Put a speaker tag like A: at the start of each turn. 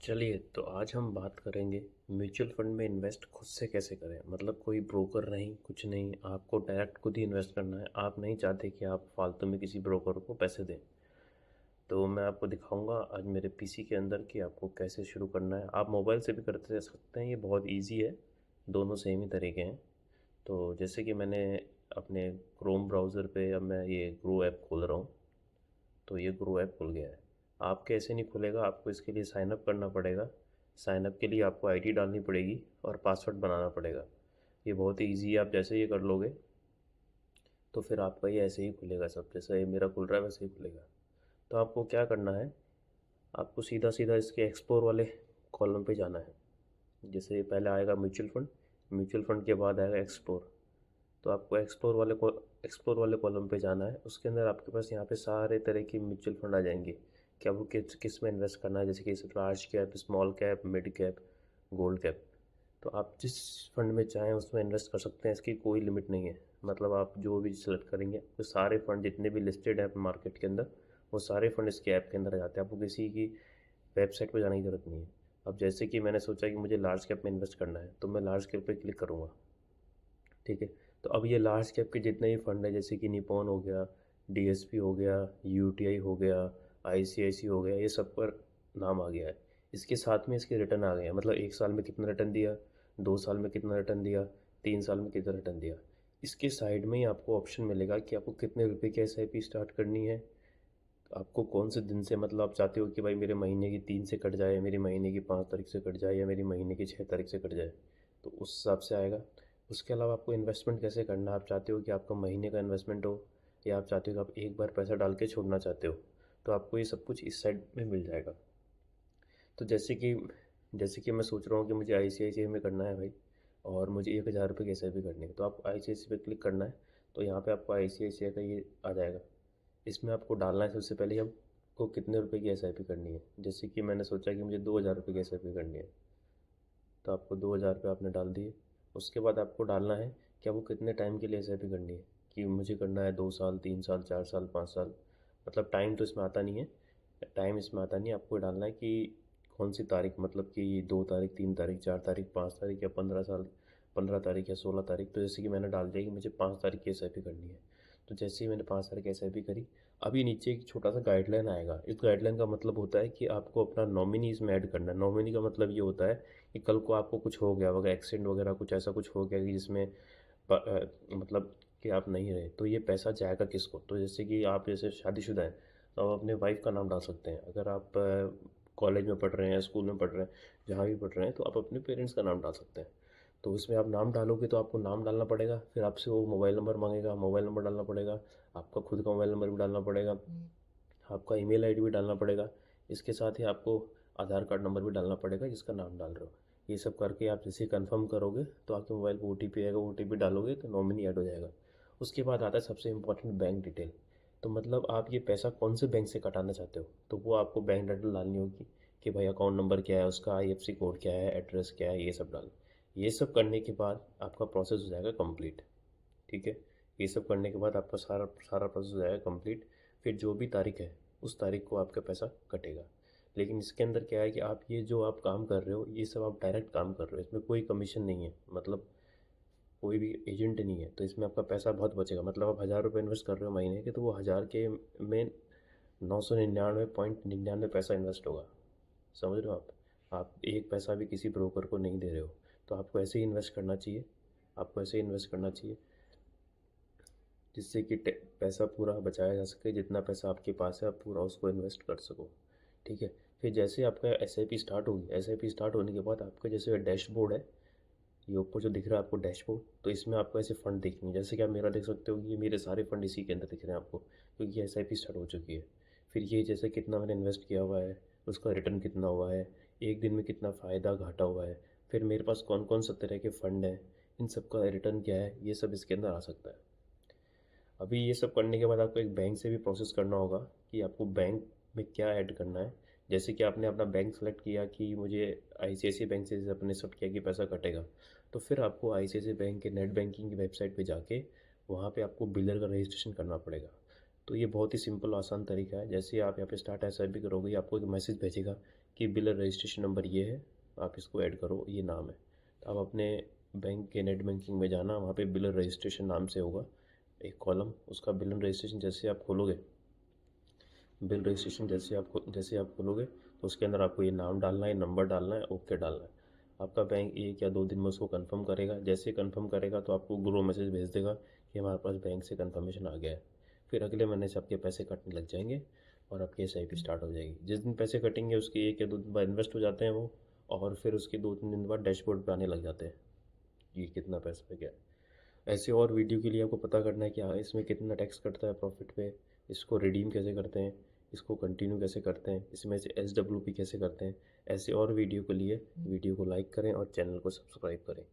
A: चलिए, तो आज हम बात करेंगे म्यूचुअल फंड में इन्वेस्ट खुद से कैसे करें। मतलब कोई ब्रोकर नहीं, कुछ नहीं, आपको डायरेक्ट खुद ही इन्वेस्ट करना है। आप नहीं चाहते कि आप फालतू में किसी ब्रोकर को पैसे दें। तो मैं आपको दिखाऊंगा आज मेरे पीसी के अंदर कि आपको कैसे शुरू करना है। आप मोबाइल से भी करते रह सकते हैं, ये बहुत इजी है। दोनों सेम ही तरीके हैं। तो जैसे कि मैंने अपने क्रोम ब्राउज़र पे अब मैं ये ग्रो ऐप खोल रहा हूँ। तो ये ग्रो ऐप खुल गया है। आपके ऐसे नहीं खुलेगा, आपको इसके लिए साइन अप करना पड़ेगा। साइन अप के लिए आपको आईडी डालनी पड़ेगी और पासवर्ड बनाना पड़ेगा। ये बहुत ही ईजी है। आप जैसे ये कर लोगे तो फिर आपका ये ऐसे ही खुलेगा, सब जैसे ये मेरा खुल रहा है वैसे ही खुलेगा। तो आपको क्या करना है, आपको सीधा सीधा इसके एक्सप्लोर वाले कॉलम पे जाना है। जैसे पहले आएगा म्यूचुअल फंड, म्यूचुअल फंड के बाद आएगा एक्सप्लोर। तो आपको एक्सप्लोर वाले कॉलम पे जाना है। उसके अंदर आपके पास यहाँ पे सारे तरह की म्यूचुअल फंड आ जाएंगे कि आपको किस किस में इन्वेस्ट करना है। जैसे कि large cap, small cap, mid cap, gold cap. तो आप जिस फंड में चाहें उसमें इन्वेस्ट कर सकते हैं, इसकी कोई लिमिट नहीं है। मतलब आप जो भी सेलेक्ट करेंगे तो सारे फंड जितने भी लिस्टेड हैं मार्केट के अंदर, वो सारे फंड इसके ऐप के अंदर आ जाते हैं। आपको किसी की वेबसाइट पर जाने की ज़रूरत नहीं है। अब जैसे कि मैंने सोचा कि मुझे लार्ज कैप में इन्वेस्ट करना है, तो मैं लार्ज कैप पे क्लिक करूँगा। ठीक है। तो अब ये लार्ज कैप के जितने भी फंड है, जैसे कि निपॉन हो गया, डीएसपी हो गया, यूटीआई हो गया, आईसीआईसी हो गया, ये सब पर नाम आ गया है। इसके साथ में इसके रिटर्न आ गए हैं। मतलब 1 साल में कितना रिटर्न दिया, 2 साल में कितना रिटर्न दिया, 3 साल में कितना रिटर्न दिया। इसके साइड में ही आपको ऑप्शन मिलेगा कि आपको कितने रुपए की एसआईपी स्टार्ट करनी है। आपको कौन से दिन से, मतलब आप चाहते हो कि भाई मेरे महीने की 3 से कट जाए, मेरी महीने की 5 तारीख से कट जाए, या मेरी महीने की 6 तारीख से कट जाए, तो उस हिसाब से आएगा। उसके अलावा आपको इन्वेस्टमेंट कैसे करना है, आप चाहते हो कि आपका महीने का इन्वेस्टमेंट हो, या आप चाहते हो कि आप एक बार पैसा डाल के छोड़ना चाहते हो, तो आपको ये सब कुछ इस साइड में मिल जाएगा। तो जैसे कि मैं सोच रहा हूँ कि मुझे आईसीआईसीआई में करना है भाई, और मुझे 1000 रुपये की एसआईपी करनी है, तो आपको आईसीआईसीआई पे क्लिक करना है। तो यहाँ पे आपको आईसीआईसीआई का ये आ जाएगा। इसमें आपको डालना है सबसे पहले आपको कितने रुपए की एसआईपी करनी है। जैसे कि मैंने सोचा कि मुझे 2000 रुपये की एसआईपी करनी है, तो आपको 2000 रुपये आपने डाल दिए। उसके बाद आपको डालना है कि आपको कितने टाइम के लिए एसआईपी करनी है, कि मुझे करना है 2 साल, 3 साल, 4 साल, 5 साल। मतलब टाइम तो इसमें आता नहीं है। टाइम इसमें आता नहीं है, आपको डालना है कि कौन सी तारीख, मतलब कि 2 तारीख, 3 तारीख, 4 तारीख, 5 तारीख, या 15 साल, 15 तारीख या 16 तारीख। तो जैसे कि मैंने डाल दिया कि मुझे 5 तारीख की एसआईपी करनी है। तो जैसे ही मैंने 5 तारीख की एसआईपी करी, अभी नीचे एक छोटा सा गाइडलाइन आएगा। इस गाइडलाइन का मतलब होता है कि आपको अपना नॉमिनी इसमें ऐड करना है। नॉमिनी का मतलब ये होता है कि कल को आपको कुछ हो गया वगैरह, एक्सीडेंट वगैरह कुछ ऐसा कुछ हो गया कि जिसमें मतलब कि आप नहीं रहे, तो ये पैसा जाएगा किसको। तो जैसे कि आप जैसे शादीशुदा हैं, तो आप अपने वाइफ का नाम डाल सकते हैं। अगर आप कॉलेज में पढ़ रहे हैं, स्कूल में पढ़ रहे हैं, जहाँ भी पढ़ रहे हैं, तो आप अपने पेरेंट्स का नाम डाल सकते हैं। तो इसमें आप नाम डालोगे तो आपको नाम डालना पड़ेगा, फिर आपसे वो मोबाइल नंबर मांगेगा, मोबाइल नंबर डालना पड़ेगा। आपका खुद का मोबाइल नंबर भी डालना पड़ेगा, आपका ईमेल आईडी भी डालना पड़ेगा। इसके साथ ही आपको आधार कार्ड नंबर भी डालना पड़ेगा जिसका नाम डाल रहे हो। ये सब करके आप जैसे कंफर्म करोगे तो आपके मोबाइल पर ओटीपी आएगा, ओटीपी डालोगे तो नॉमिनी ऐड हो जाएगा। उसके बाद आता है सबसे इम्पोर्टेंट, बैंक डिटेल। तो मतलब आप ये पैसा कौन से बैंक से कटाना चाहते हो, तो वो आपको बैंक डिटेल डालनी होगी कि भाई अकाउंट नंबर क्या है, उसका आईएफएससी कोड क्या है, एड्रेस क्या है, ये सब डाल। ये सब करने के बाद आपका प्रोसेस हो जाएगा कंप्लीट। ठीक है। ये सब करने के बाद आपका सारा सारा प्रोसेस हो जाएगा कंप्लीट। फिर जो भी तारीख है उस तारीख को आपका पैसा कटेगा। लेकिन इसके अंदर क्या है कि आप ये जो आप काम कर रहे हो, ये सब आप डायरेक्ट काम कर रहे हो, इसमें कोई कमीशन नहीं है, मतलब कोई भी एजेंट नहीं है। तो इसमें आपका पैसा बहुत बचेगा। मतलब आप 1000 रुपये इन्वेस्ट कर रहे हो महीने के, तो वो 1000 के में 999.99 पैसा इन्वेस्ट होगा। समझ रहे हो आप एक पैसा भी किसी ब्रोकर को नहीं दे रहे हो। तो आपको ऐसे ही इन्वेस्ट करना चाहिए, आपको ऐसे ही इन्वेस्ट करना चाहिए जिससे कि पैसा पूरा बचाया जा सके। जितना पैसा आपके पास है आप पूरा उसको इन्वेस्ट कर सको। ठीक है। फिर जैसे आपका एसआईपी स्टार्ट होगी, एसआईपी स्टार्ट होने के बाद आपका जैसे डैशबोर्ड है, ये ऊपर जो दिख रहा है आपको डैशबोर्ड, तो इसमें आपको ऐसे फ़ंड दिखेंगे। जैसे कि आप मेरा देख सकते हो कि ये मेरे सारे फ़ंड इसी के अंदर दिख रहे हैं आपको, क्योंकि एसआईपी स्टार्ट हो चुकी है। फिर ये जैसे कितना मैंने इन्वेस्ट किया हुआ है, उसका रिटर्न कितना हुआ है, एक दिन में कितना फ़ायदा घाटा हुआ है, फिर मेरे पास कौन कौन सा तरह के फ़ंड हैं, इन सब का रिटर्न क्या है, ये सब इसके अंदर आ सकता है। अभी ये सब करने के बाद आपको एक बैंक से भी प्रोसेस करना होगा कि आपको बैंक में क्या ऐड करना है। जैसे कि आपने अपना बैंक सेलेक्ट किया कि मुझे आईसीआईसीआई बैंक से अपने सेलेक्ट किया कि पैसा कटेगा, तो फिर आपको आईसीआईसीआई बैंक के नेट बैंकिंग की वेबसाइट पे जाके वहाँ पे आपको बिलर का रजिस्ट्रेशन करना पड़ेगा। तो ये बहुत ही सिंपल आसान तरीका है। जैसे ही आप यहाँ पे स्टार्ट SIP करोगे, आपको एक मैसेज भेजेगा कि बिलर रजिस्ट्रेशन नंबर ये है, आप इसको ऐड करो, ये नाम है। तो आप अपने बैंक के नेट बैंकिंग में जाना, वहाँ पे बिलर रजिस्ट्रेशन नाम से होगा एक कॉलम, उसका बिलर रजिस्ट्रेशन जैसे आप खोलोगे, बिल रजिस्ट्रेशन जैसे आप खोलोगे तो उसके अंदर आपको ये नाम डालना है, नंबर डालना है, ओके डालना है। आपका बैंक 1 या 2 दिन में उसको कंफर्म करेगा। जैसे कंफर्म करेगा तो आपको ग्रो मैसेज भेज देगा कि हमारे पास बैंक से कंफर्मेशन आ गया है। फिर अगले महीने से आपके पैसे कटने लग जाएंगे और आपकी SIP स्टार्ट हो जाएगी। जिस दिन पैसे कटेंगे उसके 1 या 2 दिन बाद इन्वेस्ट हो जाते हैं वो, और फिर उसके 2-3 दिन बाद डैशबोर्ड पे आने लग जाते हैं ये कितना पैसा है क्या है। ऐसे और वीडियो के लिए आपको पता करना है कि हाँ इसमें कितना टैक्स कटता है प्रॉफिट पे, इसको रिडीम कैसे करते हैं, इसको कंटिन्यू कैसे करते हैं, इसमें से SWP कैसे करते हैं। ऐसे और वीडियो के लिए वीडियो को लाइक करें और चैनल को सब्सक्राइब करें।